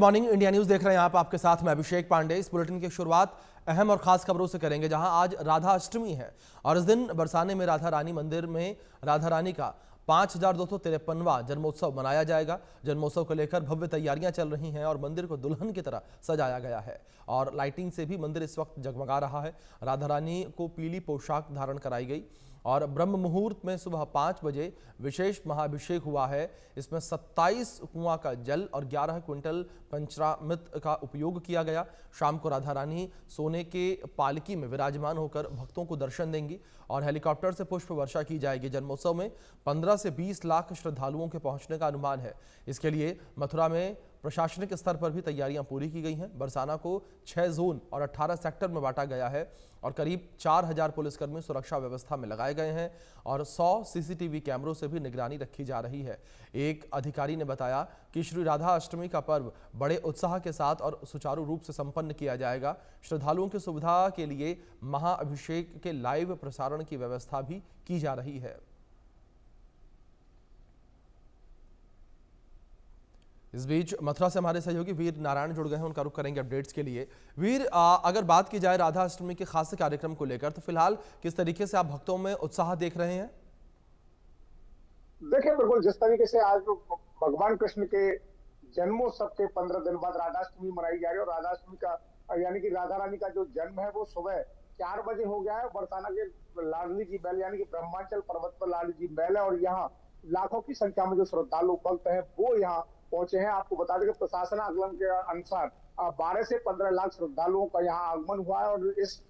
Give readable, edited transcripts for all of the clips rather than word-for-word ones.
Morning, India news देख रहे हैं आप। आपके साथ मैं अभिषेक पांडे। इस बुलेटिन की शुरुआत अहम और खास खबरों से करेंगे, जहां आज राधा अष्टमी है और इस दिन बरसाने में राधा रानी मंदिर में राधा रानी का 5253वां जन्मोत्सव मनाया जाएगा। जन्मोत्सव को लेकर भव्य तैयारियां चल रही हैं और मंदिर को दुल्हन की तरह सजाया गया है और लाइटिंग से भी मंदिर इस वक्त जगमगा रहा है। राधा रानी को पीली पोशाक धारण कराई गई और ब्रह्म मुहूर्त में सुबह 5 बजे विशेष महाअभिषेक हुआ है। इसमें 27 कुआं का जल और 11 क्विंटल पंचामृत का उपयोग किया गया। शाम को राधा रानी सोने के पालकी में विराजमान होकर भक्तों को दर्शन देंगी और हेलीकॉप्टर से पुष्प वर्षा की जाएगी। जन्मोत्सव में 15 से 20 लाख श्रद्धालुओं के पहुंचने का अनुमान है। इसके लिए मथुरा में प्रशासनिक स्तर पर भी तैयारियां पूरी की गई हैं। बरसाना को 6 जोन और 18 सेक्टर में बांटा गया है और करीब 4000 पुलिसकर्मी सुरक्षा व्यवस्था में लगाए गए हैं और 100 सीसीटीवी कैमरों से भी निगरानी रखी जा रही है। एक अधिकारी ने बताया कि श्री राधा अष्टमी का पर्व बड़े उत्साह के साथ और सुचारू रूप से संपन्न किया जाएगा। श्रद्धालुओं की सुविधा के लिए महाअभिषेक के लाइव प्रसारण की व्यवस्था भी की जा रही है। इस बीच मथुरा से हमारे सहयोगी वीर नारायण जुड़ गए हैं, उनका रुख करेंगे अपडेट्स के लिए। वीर, अगर बात की जाए राधा अष्टमी के खास कार्यक्रम को लेकर, तो फिलहाल किस तरीके से आप भक्तों में उत्साह देख रहे हैं? देखिए, बिल्कुल जिस तरीके से आज भगवान कृष्ण के जन्मोत्सव के 15 दिन बाद राधाष्टमी मनाई जा रही है और राधाष्टमी का यानी कि राधा रानी का जो जन्म है वो सुबह 4 बजे हो गया है। बरसाना के लाडली जी महल यानी कि ब्रह्मांचल पर्वत पर लाडली जी महल है और यहाँ लाखों की संख्या में जो श्रद्धालु भक्त हैं वो यहाँ पहुंचे हैं। आपको बता दें कि प्रशासन आकलन के अनुसार 12 से 15 लाख श्रद्धालुओं का यहाँ आगमन हुआ है और इस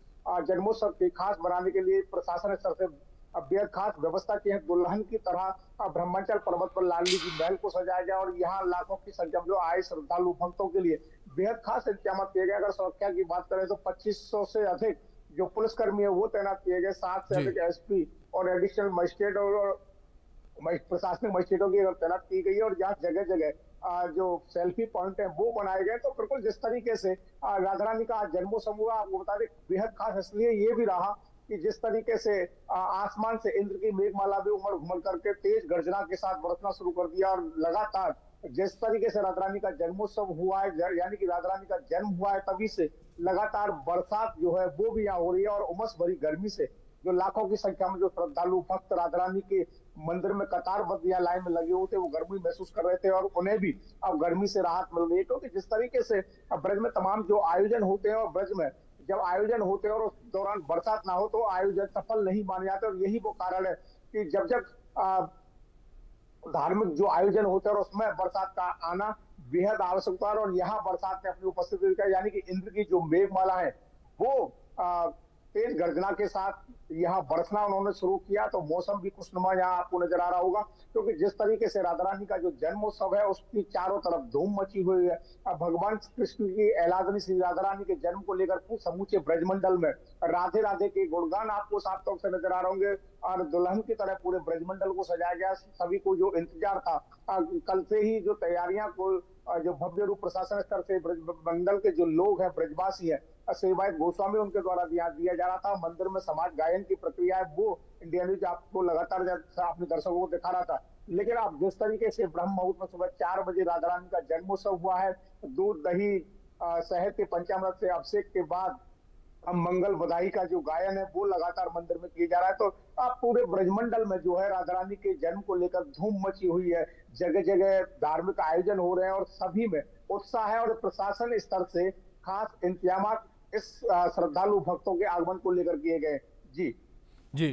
जन्मोत्सव के खास बनाने के लिए प्रशासन स्तर से बेहद खास व्यवस्था की है। दुल्हन की तरह ब्रह्मांचल पर्वत पर लाडली जी महल को सजाया गया और यहाँ लाखों की संख्या में जो आए श्रद्धालु भक्तों के लिए बेहद खास इंतजाम किए गए। अगर सुरक्षा की बात करें तो 2500 से अधिक जो पुलिसकर्मी है वो तैनात किए गए, 7 से अधिक एसपी और एडिशनल मजिस्ट्रेट और प्रशासनिक मजिस्ट्रेटों की तैनात की गई है और यहाँ जगह जगह जो सेल्फी पॉइंट है वो बनाए गए। तो बिल्कुल जिस तरीके से राधा रानी का जन्मोत्सव हुआ, आपको बता दें बेहद खास इसलिए ये भी रहा कि जिस तरीके से आसमान से इंद्र की मेघमाला भी उमड़ घुमड़ करके तेज गर्जना के साथ बरसना शुरू कर दिया और लगातार जिस तरीके से राधा रानी का जन्मोत्सव हुआ है यानी कि राधा रानी का जन्म हुआ है तभी से लगातार बरसात जो है वो भी यहाँ हो रही है और उमस भरी गर्मी से जो लाखों की संख्या में जो श्रद्धालु भक्त राधा रानी के मंदिर में कतारबद्ध या लाइन में लगे हुए थे वो गर्मी महसूस कर रहे थे और उन्हें भी अब गर्मी से राहत मिल रही है। क्योंकि जिस तरीके से ब्रज में तमाम जो आयोजन होते हैं और ब्रज में जब आयोजन होते हैं और उस दौरान बरसात ना हो तो आयोजन सफल नहीं माने जाते और यही वो कारण है कि जब जब धार्मिक जो आयोजन होते हैं और उसमें बरसात का आना बेहद आवश्यकता है और यहाँ बरसात ने अपनी उपस्थिति दिखाई यानी कि इंद्र की जो मेघमाला है वो तेज गर्जना के साथ यहाँ बरसना उन्होंने शुरू किया। तो मौसम भी खुशनुमा यहाँ आपको नजर आ रहा होगा क्योंकि जिस तरीके से राधा रानी का जो जन्मोत्सव है उसकी चारों तरफ धूम मची हुई है। भगवान कृष्ण की एलादनी श्री राधा रानी के जन्म को लेकर समूचे ब्रजमंडल में राधे राधे के गुणगान आपको साफ तौर से नजर आ रहे होंगे और दुल्हन की तरह पूरे ब्रजमंडल को सजाया गया। सभी को जो इंतजार था, कल से ही जो तैयारियां को जो भव्य रूप प्रशासन स्तर से ब्रजमंडल के जो लोग हैं ब्रजवासी है सेवायत गोस्वामी उनके द्वारा दिया जा रहा था। मंदिर में समाज गायन की प्रक्रिया है वो इंडिया न्यूज आपको लगातार अपने दर्शकों को दिखा रहा था। लेकिन अब जिस तरीके से ब्रह्म मुहूर्त में सुबह 4 बजे राधा रानी का जन्मोत्सव हुआ है, दूध दही शहद के पंचामृत से अभिषेक के बाद अब मंगल बधाई का जो गायन है वो लगातार मंदिर में किया जा रहा है। तो अब पूरे ब्रजमंडल में जो है राधा रानी के जन्म को लेकर धूम मची हुई है। जगह जगह धार्मिक आयोजन हो रहे हैं और सभी में उत्साह है और प्रशासन स्तर से खास इंतजाम इस श्रद्धालु भक्तों के आगमन को लेकर किए गए। जी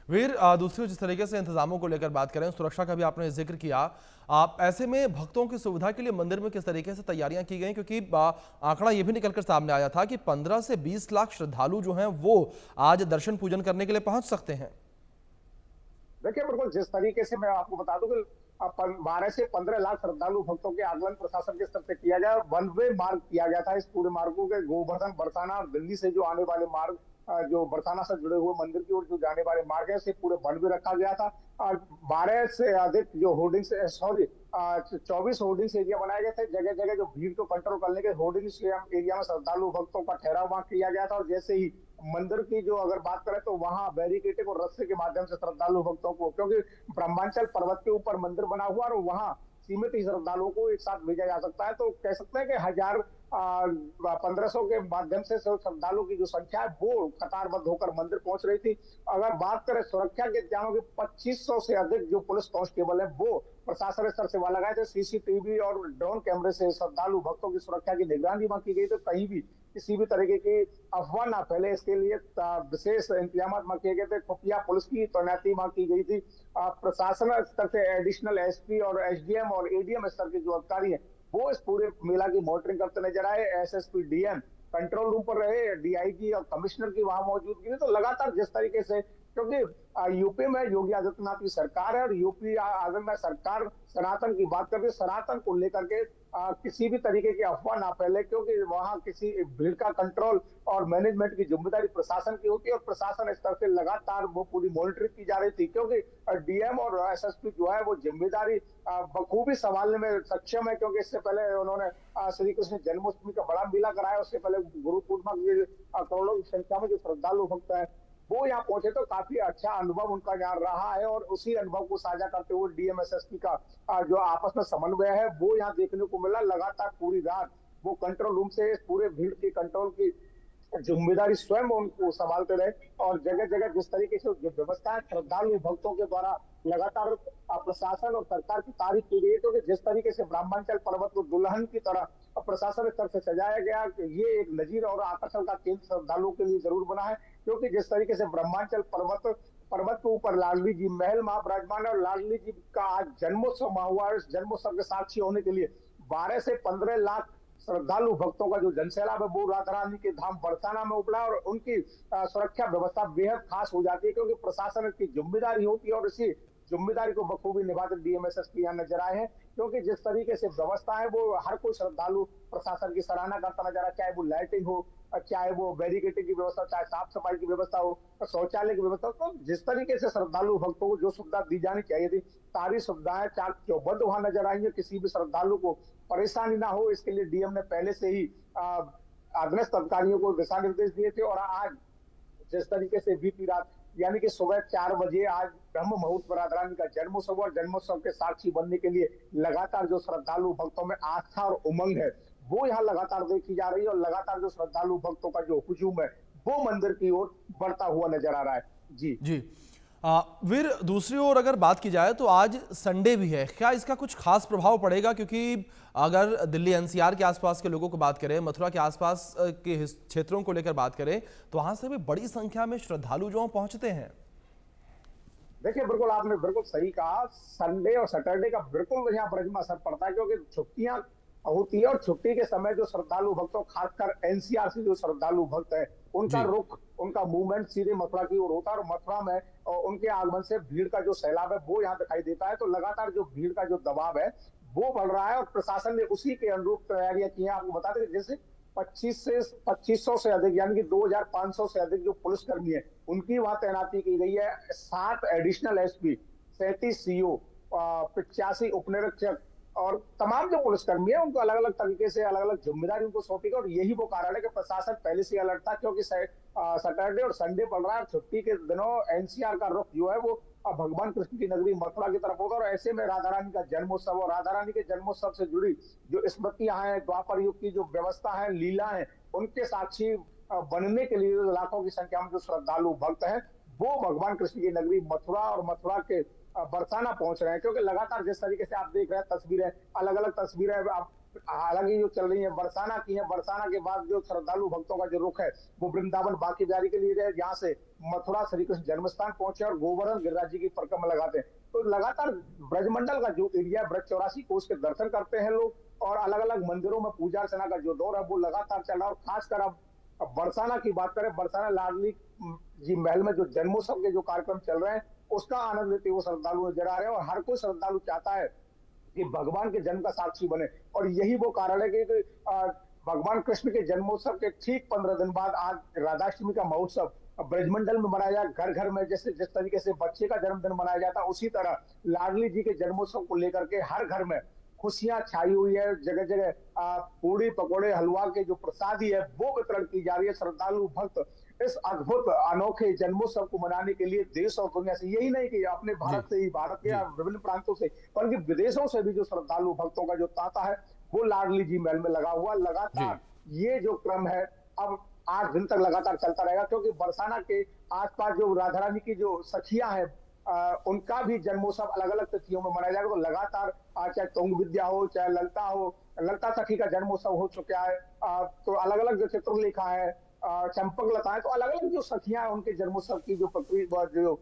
वीर, दूसरी जिस तरीके से इंतजामों को लेकर बात करें, सुरक्षा का भी आपने जिक्र किया। आप ऐसे में भक्तों की सुविधा के लिए मंदिर में किस तरीके से तैयारियां की गई? क्योंकि आंकड़ा यह भी निकलकर सामने आया था कि 15 से 20 लाख श्रद्धालु जो हैं वो आज दर्शन पूजन करने के लिए पहुंच सकते हैं। देखिए, बिल्कुल जिस तरीके से मैं आपको बता दूं कि 12 से 15 लाख श्रद्धालु भक्तों के आगमन प्रशासन के स्तर से किया गया। वन वे मार्ग किया गया था इस पूरे मार्गों के। गोवर्धन, बरसाना और दिल्ली से जो आने वाले मार्ग जो बरसाना से जुड़े हुए मंदिर की ओर जो जाने वाले मार्ग है, से पूरे वन वे रखा गया था। और 12 से अधिक जो होर्डिंग्स 24 होर्डिंग्स एरिया बनाए गए थे। जगह जगह जो भीड़ को कंट्रोल करने के होर्डिंग्स एरिया में श्रद्धालु भक्तों का ठहराव वहां किया गया था और जैसे ही मंदिर की जो अगर बात करें तो वहां बैरिकेडिंग और रस्से के माध्यम से श्रद्धालु भक्तों को, क्योंकि ब्रह्मांचल पर्वत के ऊपर मंदिर बना हुआ और वहां सीमित ही श्रद्धालुओं को एक साथ भेजा जा सकता है। तो कह सकते हैं कि 1500 के माध्यम से श्रद्धालुओं की जो संख्या है वो कतारबद्ध होकर मंदिर पहुंच रही थी। अगर बात करें सुरक्षा के इंतजामों की, 2500 से अधिक जो पुलिस कांस्टेबल है वो प्रशासन स्तर से वहां लगाए थे। सीसीटीवी और ड्रोन कैमरे से श्रद्धालु भक्तों की सुरक्षा की निगरानी वहां की गई, तो कहीं भी किसी भी तरीके की अफवाह ना फैले इसके लिए विशेष इंतजाम वहां किए गए थे। खुफिया पुलिस की तैनाती वहां की गई थी। प्रशासन स्तर से एडिशनल एसपी और एसडीएम और एडीएम स्तर के जो अधिकारी हैं वो इस पूरे मेला की मॉनिटरिंग करते नजर आए। एसएसपी डीएम कंट्रोल रूम पर रहे, डीआईजी और कमिश्नर की वहां मौजूदगी थी। तो लगातार जिस तरीके से, क्योंकि यूपी में योगी आदित्यनाथ की सरकार है और यूपी में सरकार सनातन की बात करती है, सनातन को लेकर के किसी भी तरीके की अफवाह ना फैले, क्योंकि वहां किसी भीड़ का कंट्रोल और मैनेजमेंट की जिम्मेदारी प्रशासन की होती है और प्रशासन स्तर से लगातार वो पूरी मॉनिटरिंग की जा रही थी। क्योंकि डीएम और एसएसपी जो है वो जिम्मेदारी बखूबी संभालने में सक्षम है, क्योंकि इससे पहले उन्होंने श्री कृष्ण जन्माष्टमी का बड़ा मेला कराया। उससे पहले गुरु पूर्णिमा की करोड़ों की संख्या में जो श्रद्धालु भक्त है वो यहाँ पहुंचे, तो काफी अच्छा अनुभव उनका यहाँ रहा है। और उसी अनुभव को साझा करते हुए डीएम एसएसपी का जो आपस में समन्वय है वो यहाँ देखने को मिला। लगातार पूरी रात वो कंट्रोल रूम से पूरे भीड़ की कंट्रोल की जिम्मेदारी स्वयं उनको संभालते रहे। और जगह जगह जिस तरीके से जो व्यवस्था है श्रद्धालु भक्तों के द्वारा लगातार प्रशासन और सरकार की तारीफ की गई है, क्योंकि जिस तरीके से ब्रह्मांचल पर्वत को दुल्हन की तरह प्रशासन स्तर से सजाया गया, ये एक नजीर और आकर्षण का केंद्र श्रद्धालुओं के लिए जरूर बना है। क्योंकि जिस तरीके से ब्रह्मांचल पर्वत के ऊपर लाडली जी महल में विराजमान है और लाडली जी का आज जन्मोत्सव हुआ है। इस जन्मोत्सव के साक्षी होने के लिए 12 से 15 लाख श्रद्धालु भक्तों का जो जनसैलाब है वो राधा रानी के धाम बरसाना में उपड़ा और उनकी सुरक्षा व्यवस्था बेहद खास हो जाती है, क्योंकि प्रशासन की जिम्मेदारी होती है और इसी जिम्मेदारी को बखूबी निभाते डीएमएसएसपी यहाँ नजर आए हैं। क्योंकि जिस तरीके से व्यवस्था है वो हर कोई श्रद्धालु प्रशासन की सराहना करता नजर आया, चाहे वो लाइटिंग हो, चाहे वो बैरिकेडिंग की व्यवस्था, चाहे साफ सफाई की व्यवस्था हो, शौचालय की व्यवस्था। तो जिस तरीके से श्रद्धालु भक्तों को जो सुविधा दी जानी चाहिए थी सारी सुविधाएं चाक चौबंद वहां नजर आई है। किसी भी श्रद्धालु को परेशानी ना हो इसके लिए डीएम ने पहले से ही अधीनस्थ अधिकारियों को दिशा निर्देश दिए थे। और आज जिस तरीके से बीती रात यानी कि सुबह 4 बजे आज ब्रह्म मुहूर्त पर राधा रानी का जन्मोत्सव और जन्मोत्सव के साक्षी बनने के लिए लगातार जो श्रद्धालु भक्तों में आस्था और उमंग है वो यहाँ लगातार देखी जा रही है। और लगातार जो श्रद्धालु भक्तों का जो हुजूम है वो मंदिर की ओर बढ़ता हुआ नजर आ रहा है। जी वीर, दूसरी ओर अगर बात की जाए तो आज संडे भी है, क्या इसका कुछ खास प्रभाव पड़ेगा? क्योंकि अगर दिल्ली एनसीआर के आसपास के लोगों को बात करें, मथुरा के आसपास के क्षेत्रों को लेकर बात करें, तो वहां से भी बड़ी संख्या में श्रद्धालु जो पहुंचते हैं। देखिए, बिल्कुल आपने बिल्कुल सही कहा। संडे और सैटरडे का बिल्कुल यहाँ ब्रज में असर पड़ता है, क्योंकि छुट्टियां होती है और छुट्टी के समय जो श्रद्धालु भक्तों, खासकर एनसीआर से जो श्रद्धालु भक्त है उनका रुख, उनका मूवमेंट सीधे मथुरा की ओर होता है। और मथुरा में उनके आगमन से भीड़ का जो सैलाब है वो यहाँ दिखाई देता है। तो लगातार जो भीड़ का जो दबाव है वो बढ़ रहा है और प्रशासन ने उसी के अनुरूप तैयारियां की हैं। आपको बता दें जैसे 2500 से अधिक यानी कि 2500 से अधिक जो पुलिसकर्मी है उनकी वहां तैनाती की गई है। 7 एडिशनल एसपी, 37 सीओ, 85 उपनिरीक्षक और तमाम जो पुलिसकर्मी है उनको अलग अलग तरीके से अलग अलग जिम्मेदारी उनको सौंपी गई। और यही वो कारण है कि प्रशासन पहले से अलर्ट था, क्योंकि सैटरडे और संडे पड़ रहा है। छुट्टी के दिनों एनसीआर का रुख जो है वो भगवान कृष्ण की नगरी मथुरा की तरफ होगा। और ऐसे में राधा रानी का जन्मोत्सव और राधा रानी के जन्मोत्सव से जुड़ी जो स्मृतियां हैं, द्वापर युग की जो व्यवस्था है, लीला है, उनके साक्षी बनने के लिए लाखों की संख्या में जो श्रद्धालु भक्त हैं वो भगवान कृष्ण की नगरी मथुरा और मथुरा के बरसाना पहुंच रहे हैं। क्योंकि लगातार जिस तरीके से आप देख रहे हैं तस्वीरें, अलग अलग तस्वीरें हालांकि जो चल रही है बरसाना की है। बरसाना के बाद जो श्रद्धालु भक्तों का जो रुख है वो वृंदावन बाकी बिहारी के लिए रहे, जहाँ से मथुरा श्री कृष्ण जन्मस्थान पहुंचे और गोवर्धन गिरिराज जी की परिक्रमा लगाते हैं। तो लगातार ब्रजमंडल का जो एरिया है, ब्रज 84 को उसके दर्शन करते हैं लोग और अलग अलग मंदिरों में पूजा अर्चना का जो दौर है वो लगातार चल रहा है। और खासकर अब बरसाना की बात करें, बरसाना लाडली जी महल में जो जन्मोत्सव के जो कार्यक्रम चल रहे हैं उसका आनंद लेते हुए श्रद्धालु नजर आ रहे हैं। और हर कोई श्रद्धालु चाहता है कि भगवान के जन्म का साक्षी बने। और यही वो कारण है कि भगवान कृष्ण के जन्मोत्सव के ठीक 15 दिन बाद आज राधाष्टमी का महोत्सव ब्रजमंडल में मनाया जाए। घर घर में जैसे जिस तरीके से बच्चे का जन्मदिन मनाया जाता है उसी तरह लाडली जी के जन्मोत्सव को लेकर के हर घर में खुशियां छाई हुई है। जगह जगह पूड़ी पकौड़े हलवा के जो प्रसादी है वो वितरण की जा रही है। श्रद्धालु भक्त इस अद्भुत अनोखे जन्मोत्सव को मनाने के लिए देश और दुनिया से, यही नहीं कि अपने जी भारत से ही, भारत के जी विभिन्न प्रांतों से, बल्कि विदेशों से भी जो श्रद्धालु भक्तों का जो तांता है वो लाडली जी महल में लगा हुआ जी लगातार। ये जो क्रम है अब 8 दिन तक लगातार चलता रहेगा, क्योंकि बरसाना के आसपास जो राधा रानी की जो सखियां हैं उनका भी जन्मोत्सव अलग अलग तिथियों में मनाया जाएगा। तो लगातार चाहे तुंग विद्या हो, चाहे ललता हो, ललता सखी का जन्मोत्सव हो चुका है, तो अलग अलग जो चित्रलेखा है, चंपक लता है, तो अलग अलग जो सखियां हैं उनके जन्मोत्सव की जो प्रक्रिया जो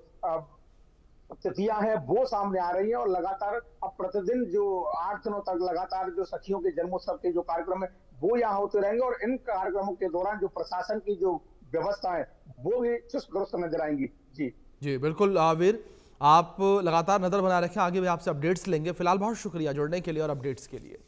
तिथियां हैं वो सामने आ रही है। और लगातार अब प्रतिदिन जो 8 दिनों तक लगातार जो सखियों के जन्मोत्सव के जो कार्यक्रम है वो यहाँ होते रहेंगे। और इन कार्यक्रमों के दौरान जो प्रशासन की जो व्यवस्था है वो भी चुस्त दुरुस्त नजर आएंगी। जी जी बिल्कुल वीर, आप लगातार नज़र बनाए रखें, आगे भी आपसे अपडेट्स लेंगे। फिलहाल बहुत शुक्रिया जुड़ने के लिए और अपडेट्स के लिए।